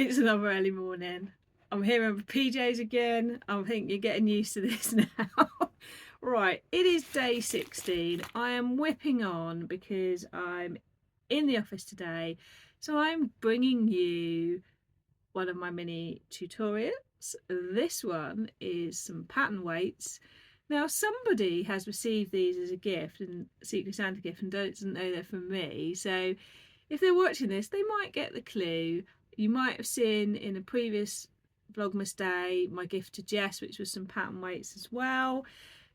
It's another early morning. I'm here in PJs again. I think you're getting used to this now. Right, it is day 16. I am whipping on because I'm in the office today. So I'm bringing you one of my mini tutorials. This one is some pattern weights. Now somebody has received these as a gift, and Secret Santa gift, and doesn't know they're from me. So if they're watching this, they might get the clue. You might have seen in a previous Vlogmas day my gift to Jess, which was some pattern weights as well.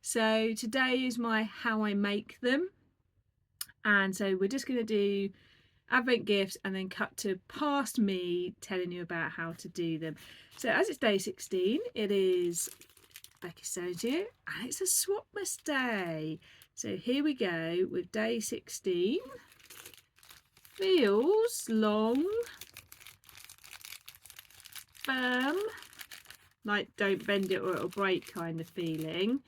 So today is my how I make them. And so we're just going to do Advent gifts and then cut to past me telling you about how to do them. So as it's day 16, it is Becky Soju and it's a swapmas day. So here we go with day 16. Feels long, firm, like don't bend it or it'll break kind of feeling.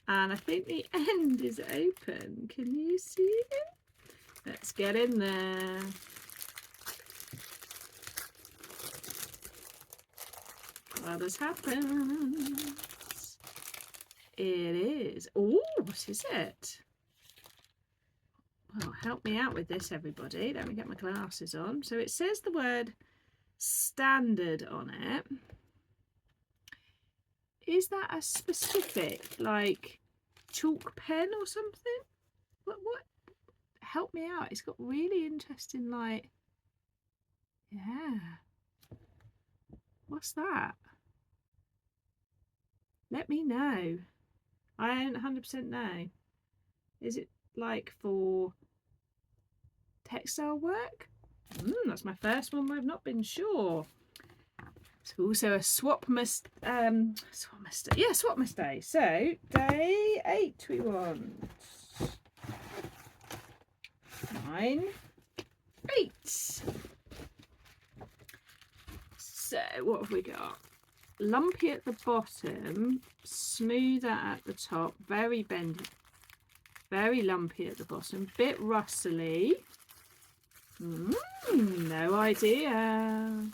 And I think the end is open. Can you see it? Let's get in there. Others happens. It is. Oh, what is it? Well, help me out with this, everybody. Let me get my glasses on. So it says the word standard on it. Is that a specific, like, chalk pen or something? What? Help me out. It's got really interesting, like, yeah. What's that? Let me know. I don't 100% know. Is it like for textile work? That's my first one where I've not been sure. It's also a swapmas day. So day 8 we want. 9, 8. So what have we got? Lumpy at the bottom, smoother at the top, very bendy, very lumpy at the bottom, bit rustly. No idea.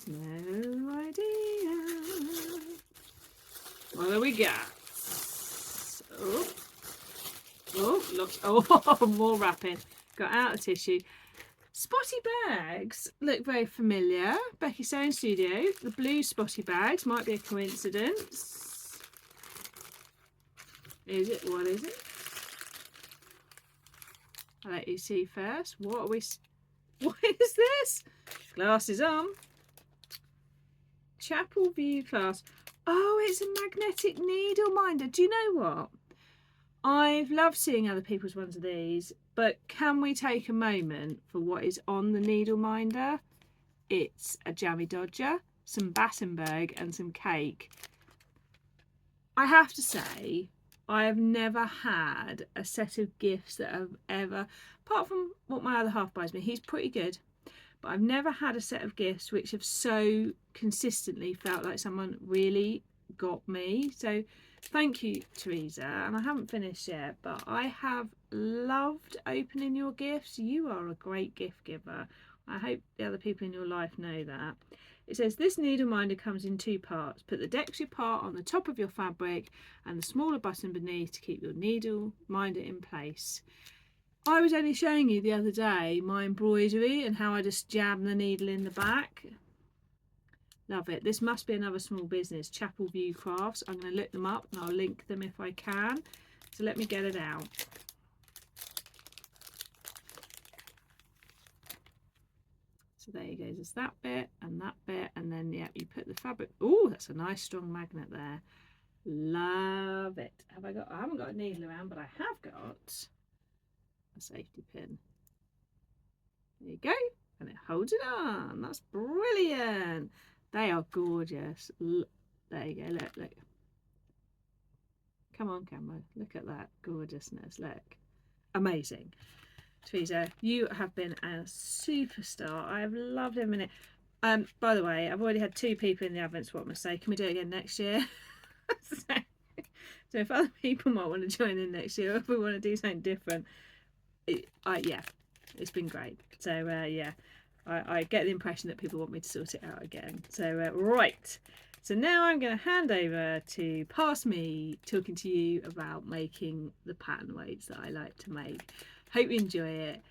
No idea. What do we got? Oh, look. Oh, more wrapping. Got out of tissue. Spotty bags look very familiar. Becky Sewing Studio. The blue spotty bags might be a coincidence. Is it? What is it? I'll let you see first. What are we? What is this? Glasses on. Chapel View class. Oh, it's a magnetic needle minder. Do you know what? I've loved seeing other people's ones of these, but can we take a moment for what is on the needle minder? It's a jammy dodger, some Battenberg and some cake. I have to say, I have never had a set of gifts that have ever, apart from what my other half buys me, he's pretty good, but I've never had a set of gifts which have so consistently felt like someone really got me. So thank you, Teresa. And I haven't finished yet, but I have loved opening your gifts. You are a great gift giver. I hope the other people in your life know that. It says this needle minder comes in 2 parts. Put the Dextry part on the top of your fabric and the smaller button beneath to keep your needle minder in place. I was only showing you the other day my embroidery and how I just jam the needle in the back. Love it. This must be another small business, Chapel View Crafts. I'm going to look them up and I'll link them if I can. So let me get it out. So there you go. There's that bit, and then yeah, you put the fabric. Oh, that's a nice strong magnet there. Love it. I haven't got a needle around, but I have got a safety pin. There you go. And it holds it on. That's brilliant. They are gorgeous. There you go. Look. Come on, camera. Look at that gorgeousness. Look. Amazing. Teresa, you have been a superstar. I have loved every minute. By the way, I've already had 2 people in the Advent Swapmas say, can we do it again next year? so if other people might want to join in next year, if we want to do something different, yeah, it's been great. So yeah, I get the impression that people want me to sort it out again. So right, so now I'm going to hand over to past me talking to you about making the pattern weights that I like to make. Hope you enjoy it.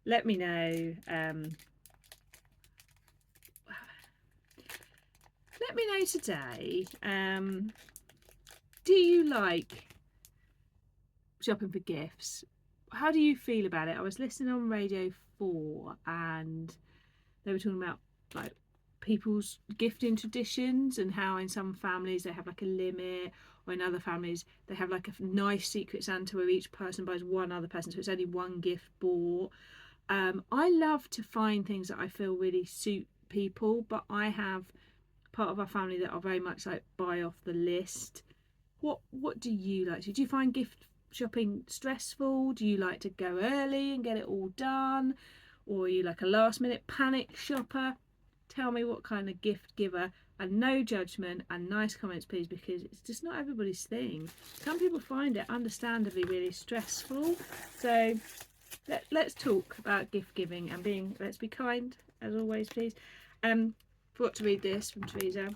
Let me know. Let me know today. Do you like shopping for gifts? How do you feel about it? I was listening on Radio 4 and they were talking about like people's gifting traditions and how in some families they have like a limit, or in other families they have like a nice secret Santa where each person buys one other person, so it's only one gift bought. I love to find things that I feel really suit people, but I have part of our family that are very much like buy off the list. What do you like? Do you find gift shopping stressful? Do you like to go early and get it all done, or are you like a last minute panic shopper? Tell me what kind of gift giver, and no judgment and nice comments please, because it's just not everybody's thing. Some people find it understandably really stressful. So let's talk about gift giving and being, let's be kind as always please. Forgot to read this from Teresa.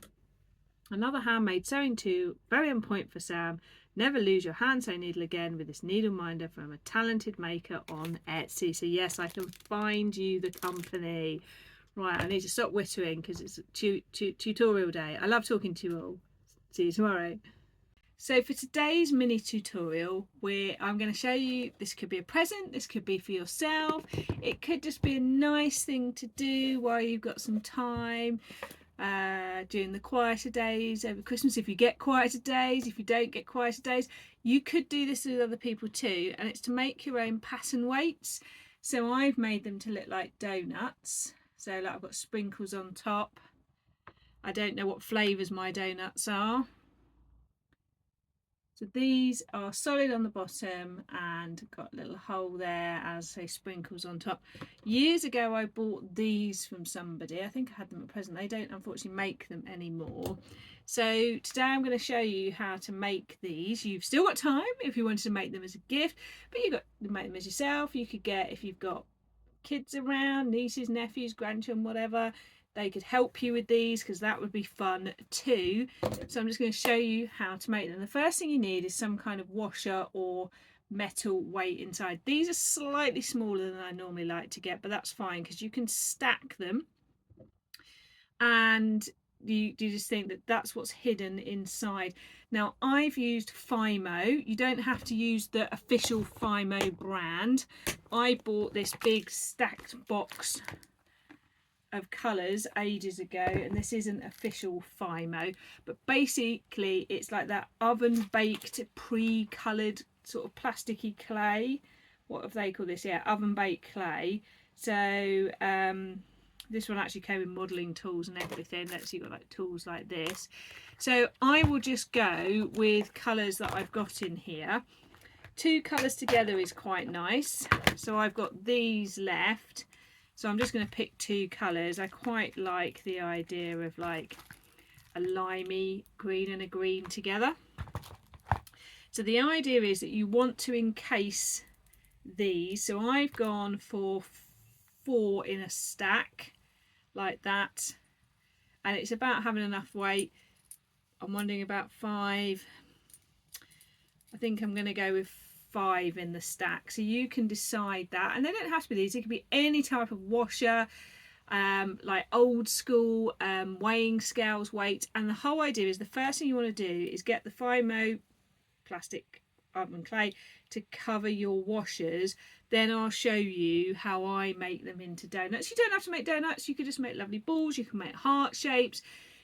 Another handmade sewing tool, very on point for Sam. Never lose your hand sewing needle again with this needle minder from a talented maker on Etsy. So yes, I can find you the company. Right, I need to stop whittering because it's tutorial day. I love talking to you all. See you tomorrow. So for today's mini tutorial, I'm going to show you, this could be a present, this could be for yourself. It could just be a nice thing to do while you've got some time. During the quieter days over Christmas, if you get quieter days, if you don't get quieter days, you could do this with other people too, and it's to make your own pattern weights. So I've made them to look like donuts, so like I've got sprinkles on top. I don't know what flavours my donuts are. So these are solid on the bottom and got a little hole there as say sprinkles on top. Years ago I bought these from somebody. I think I had them at present. They don't unfortunately make them anymore. So today I'm going to show you how to make these. You've still got time if you wanted to make them as a gift, but you've got to make them as yourself. You could get, if you've got kids around, nieces, nephews, grandchildren, whatever, they could help you with these because that would be fun too. So I'm just going to show you how to make them. The first thing you need is some kind of washer or metal weight inside. These are slightly smaller than I normally like to get, but that's fine because you can stack them and you just think that that's what's hidden inside. Now I've used Fimo. You don't have to use the official Fimo brand. I bought this big stacked box of colours ages ago, and this isn't official Fimo, but basically it's like that oven baked pre-coloured sort of plasticky clay. What have they called this? Yeah, oven baked clay. So this one actually came with modelling tools and everything. Let's see, you've got like tools like this. So I will just go with colours that I've got in here. Two colours together is quite nice, so I've got these left. So I'm just going to pick two colours. I quite like the idea of like a limey green and a green together. So the idea is that you want to encase these. So I've gone for 4 in a stack like that. And it's about having enough weight. I'm wondering about 5. I think I'm going to go with 5 in the stack, so you can decide that. And they don't have to be these, it could be any type of washer, like old school weighing scales, weight. And the whole idea is the first thing you want to do is get the Fimo plastic oven clay to cover your washers. Then I'll show you how I make them into donuts. You don't have to make donuts, you could just make lovely balls, you can make heart shapes,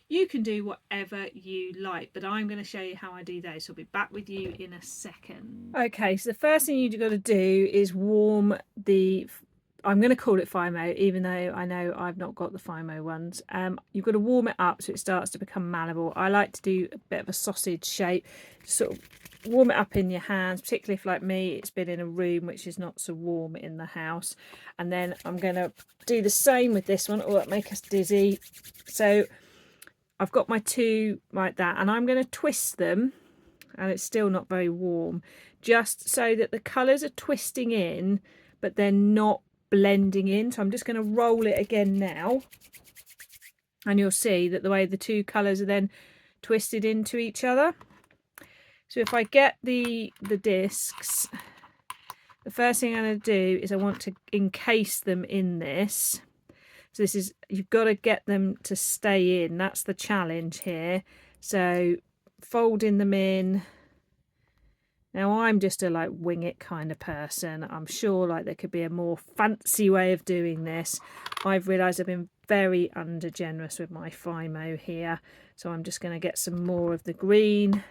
you can do whatever you like, but I'm going to show you how I do those. So I'll be back with you in a second. Okay, so the first thing you've got to do is warm the, I'm going to call it Fimo, even though I know I've not got the Fimo ones. You've got to warm it up so it starts to become malleable. I like to do a bit of a sausage shape, sort of warm it up in your hands, particularly if, like me, it's been in a room which is not so warm in the house. And then I'm going to do the same with this one. Oh, that make us dizzy. So I've got my 2 like that, and I'm going to twist them, and it's still not very warm, just so that the colours are twisting in, but they're not blending in. So I'm just going to roll it again now, and you'll see that the way the two colours are then twisted into each other. So if I get the discs, the first thing I'm going to do is I want to encase them in this. So this is, you've got to get them to stay in. That's the challenge here. So folding them in. Now I'm just a like wing it kind of person. I'm sure like there could be a more fancy way of doing this. I've realised I've been very under generous with my Fimo here. So I'm just going to get some more of the green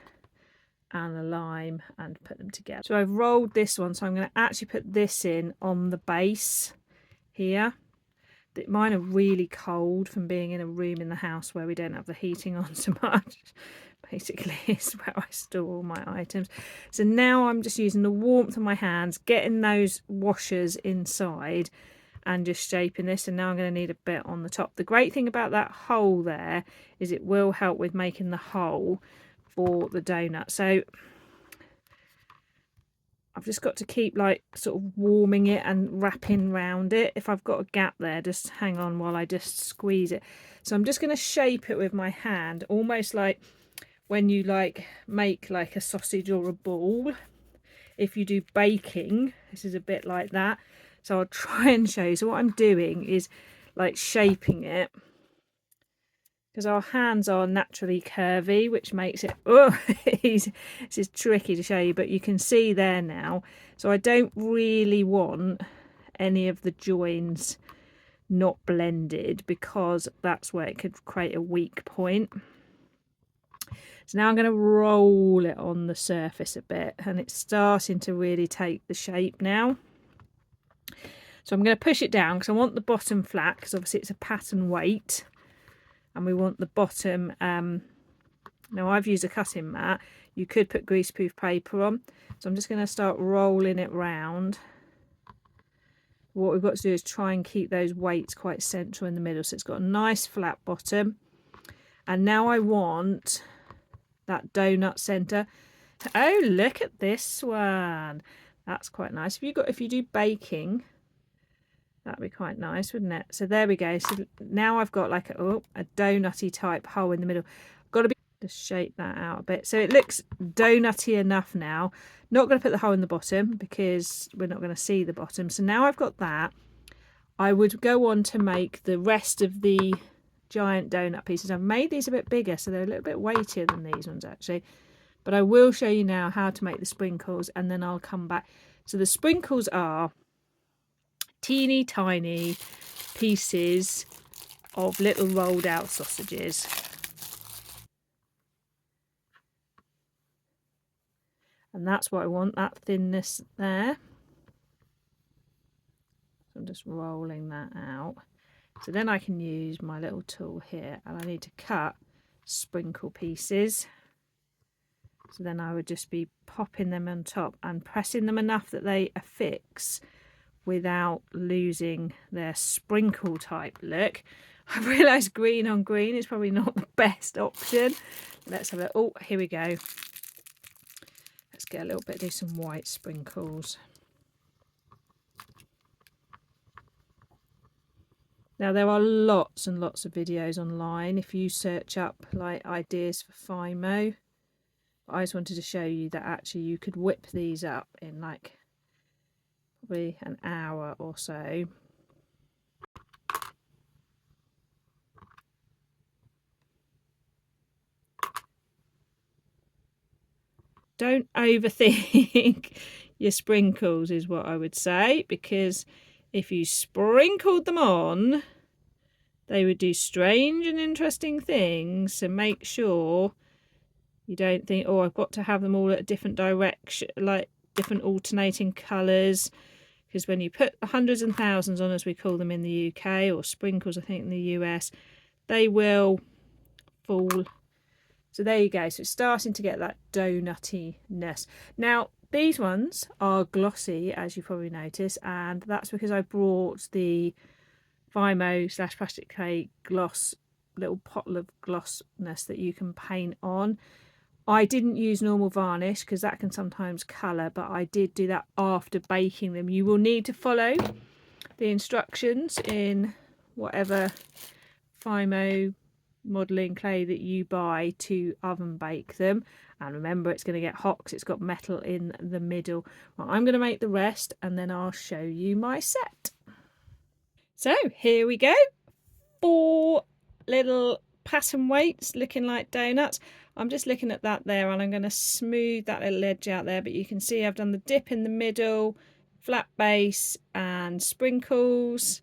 and the lime and put them together. So I've rolled this one, so I'm going to actually put this in on the base here. Mine are really cold from being in a room in the house where we don't have the heating on so much. Basically, it's where I store all my items. So now I'm just using the warmth of my hands, getting those washers inside and just shaping this. And now I'm going to need a bit on the top. The great thing about that hole there is it will help with making the hole for the donut. So I've just got to keep like sort of warming it and wrapping around it. If I've got a gap there, just hang on while I just squeeze it. So I'm just going to shape it with my hand, almost like when you like make like a sausage or a ball. If you do baking, this is a bit like that. So I'll try and show you. So what I'm doing is like shaping it, because our hands are naturally curvy, which makes it, oh, this is tricky to show you, but you can see there now. So I don't really want any of the joins not blended, because that's where it could create a weak point. So now I'm going to roll it on the surface a bit, and it's starting to really take the shape now. So I'm going to push it down because I want the bottom flat, because obviously it's a pattern weight. And we want the bottom, now I've used a cutting mat. You could put greaseproof paper on. So I'm just going to start rolling it round. What we've got to do is try and keep those weights quite central in the middle. So it's got a nice flat bottom. And now I want that donut centre. Oh, look at this one. That's quite nice. If you do baking, that'd be quite nice, wouldn't it? So there we go. So now I've got like a donutty type hole in the middle. Got to just shape that out a bit so it looks donutty enough now. Not going to put the hole in the bottom because we're not going to see the bottom. So now I've got that. I would go on to make the rest of the giant donut pieces. I've made these a bit bigger, so they're a little bit weightier than these ones actually. But I will show you now how to make the sprinkles, and then I'll come back. So the sprinkles are teeny tiny pieces of little rolled out sausages. And that's what I want, that thinness there. So I'm just rolling that out. So then I can use my little tool here, and I need to cut sprinkle pieces. So then I would just be popping them on top and pressing them enough that they affix without losing their sprinkle type look. I realised green on green is probably not the best option. Let's have a, oh, here we go. Let's get a little bit, do some white sprinkles. Now there are lots and lots of videos online if you search up like ideas for Fimo. I just wanted to show you that actually you could whip these up in like probably an hour or so. Don't overthink your sprinkles is what I would say, because if you sprinkled them on, they would do strange and interesting things. So make sure you don't think, oh, I've got to have them all at a different direction, like different alternating colours. Because when you put hundreds and thousands on, as we call them in the UK, or sprinkles, I think, in the US, they will fall. So there you go. So it's starting to get that donuttiness. Now, these ones are glossy, as you probably notice, and that's because I brought the Fimo / plastic clay gloss, little bottle of glossness that you can paint on. I didn't use normal varnish because that can sometimes colour, but I did do that after baking them. You will need to follow the instructions in whatever Fimo modelling clay that you buy to oven bake them. And remember, it's going to get hot because it's got metal in the middle. Well, I'm going to make the rest and then I'll show you my set. So here we go. 4 little pattern weights looking like donuts. I'm just looking at that there, and I'm going to smooth that little edge out there, but you can see I've done the dip in the middle, flat base and sprinkles.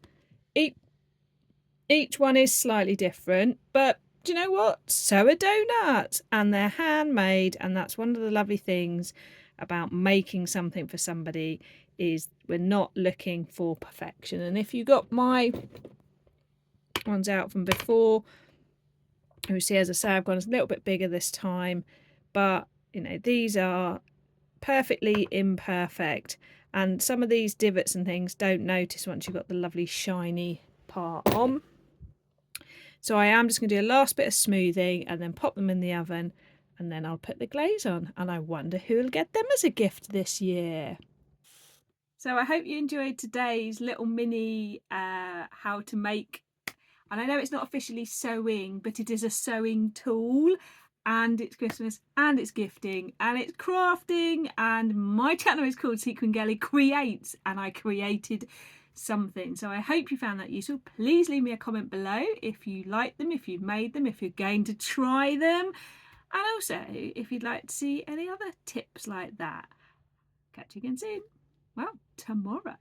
Each one is slightly different, but do you know what? So are donuts, and they're handmade, and that's one of the lovely things about making something for somebody, is we're not looking for perfection. And if you got my ones out from before, you see, as I say, I've gone a little bit bigger this time, but you know, these are perfectly imperfect, and some of these divots and things don't notice once you've got the lovely shiny part on. So I am just going to do a last bit of smoothing and then pop them in the oven, and then I'll put the glaze on, and I wonder who will get them as a gift this year. So I hope you enjoyed today's little mini how to make, and I know it's not officially sewing, but it is a sewing tool, and it's Christmas, and it's gifting, and it's crafting, and my channel is called Sequin Girly Creates, and I created something. So I hope you found that useful. Please leave me a comment below if you like them, if you've made them, if you're going to try them, and also if you'd like to see any other tips like that. Catch you again soon. Well, tomorrow.